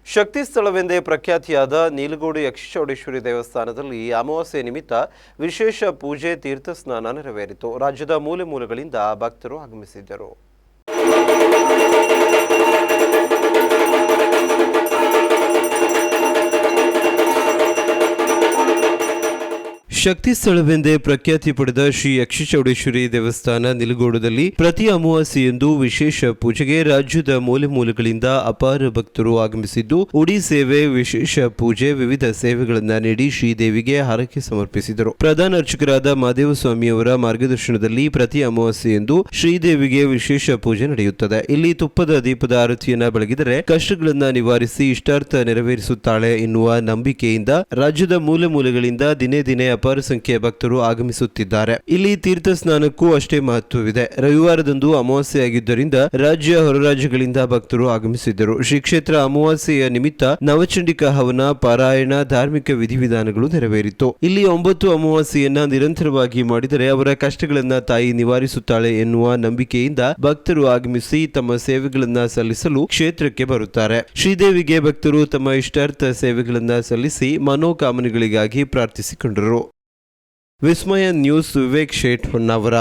ಶಕ್ತಿ ಸ್ಥಳವೆಂದೇ ಪ್ರಖ್ಯಾತಿಯಾದ ನೀಲಗೋಡು ಯಕ್ಷಚೌಡೇಶ್ವರಿ ದೇವಸ್ಥಾನದಲ್ಲಿ ಅಮಾವಾಸ್ಯೆ ನಿಮಿತ್ತ ವಿಶೇಷ ಪೂಜೆ ತೀರ್ಥ ಸ್ನಾನ ನೆರವೇರಿತು. ರಾಜ್ಯದ ಮೂಲೆ ಮೂಲೆಗಳಿಂದ ಭಕ್ತರು ಆಗಮಿಸಿದ್ದರು. ಶಕ್ತಿ ಸ್ಥಳವೆಂದೇ ಪ್ರಖ್ಯಾತಿ ಪಡೆದ ಶ್ರೀ ಯಕ್ಷಚೌಡೇಶ್ವರಿ ದೇವಸ್ಥಾನ ನಿಲಗೋಡದಲ್ಲಿ ಪ್ರತಿ ಅಮಾವಾಸ್ಯೆಯಂದು ವಿಶೇಷ ಪೂಜೆಗೆ ರಾಜ್ಯದ ಮೂಲೆ ಮೂಲೆಗಳಿಂದ ಅಪಾರ ಭಕ್ತರು ಆಗಮಿಸಿದ್ದು, ಉಡಿ ಸೇವೆ, ವಿಶೇಷ ಪೂಜೆ, ವಿವಿಧ ಸೇವೆಗಳನ್ನು ನೀಡಿ ಶ್ರೀದೇವಿಗೆ ಹರಕೆ ಸಮರ್ಪಿಸಿದರು. ಪ್ರಧಾನ ಅರ್ಚಕರಾದ ಮಹದೇವಸ್ವಾಮಿಯವರ ಮಾರ್ಗದರ್ಶನದಲ್ಲಿ ಪ್ರತಿ ಅಮಾವಾಸ್ಯೆಯಂದು ಶ್ರೀದೇವಿಗೆ ವಿಶೇಷ ಪೂಜೆ ನಡೆಯುತ್ತದೆ. ಇಲ್ಲಿ ತುಪ್ಪದ ದೀಪದ ಆರತಿಯನ್ನ ಬೆಳಗಿದರೆ ಕಷ್ಟಗಳನ್ನ ನಿವಾರಿಸಿ ಇಷ್ಟಾರ್ಥ ನೆರವೇರಿಸುತ್ತಾಳೆ ಎನ್ನುವ ನಂಬಿಕೆಯಿಂದ ರಾಜ್ಯದ ಮೂಲೆ ಮೂಲೆಗಳಿಂದ ದಿನೇ ದಿನೇ ಅಪಾರ ಸಂಖ್ಯೆಯ ಭಕ್ತರು ಆಗಮಿಸುತ್ತಿದ್ದಾರೆ. ಇಲ್ಲಿ ತೀರ್ಥ ಸ್ನಾನಕ್ಕೂ ಅಷ್ಟೇ ಮಹತ್ವವಿದೆ. ರವಿವಾರದಂದು ಅಮಾವಾಸ್ಯೆಯಾಗಿದ್ದರಿಂದ ರಾಜ್ಯ ಹೊರ ರಾಜ್ಯಗಳಿಂದ ಭಕ್ತರು ಆಗಮಿಸಿದ್ದರು. ಶ್ರೀ ಕ್ಷೇತ್ರ ಅಮಾವಾಸ್ಯೆಯ ನಿಮಿತ್ತ ನವಚಂಡಿಕಾ ಹವನ, ಪಾರಾಯಣ, ಧಾರ್ಮಿಕ ವಿಧಿವಿಧಾನಗಳು ನೆರವೇರಿತು. ಇಲ್ಲಿ 9 ಅಮಾವಾಸ್ಯೆಯನ್ನ ನಿರಂತರವಾಗಿ ಮಾಡಿದರೆ ಅವರ ಕಷ್ಟಗಳನ್ನ ತಾಯಿ ನಿವಾರಿಸುತ್ತಾಳೆ ಎನ್ನುವ ನಂಬಿಕೆಯಿಂದ ಭಕ್ತರು ಆಗಮಿಸಿ ತಮ್ಮ ಸೇವೆಗಳನ್ನ ಸಲ್ಲಿಸಲು ಕ್ಷೇತ್ರಕ್ಕೆ ಬರುತ್ತಾರೆ. ಶ್ರೀದೇವಿಗೆ ಭಕ್ತರು ತಮ್ಮ ಇಷ್ಟಾರ್ಥ ಸೇವೆಗಳನ್ನ ಸಲ್ಲಿಸಿ ಮನೋಕಾಮನೆಗಳಿಗಾಗಿ ಪ್ರಾರ್ಥಿಸಿಕೊಂಡರು. ವಿಸ್ಮಯ ನ್ಯೂಸ್, ವಿವೇಕ್ ಶೇಟ್ ಹೊನ್ನಾವರ.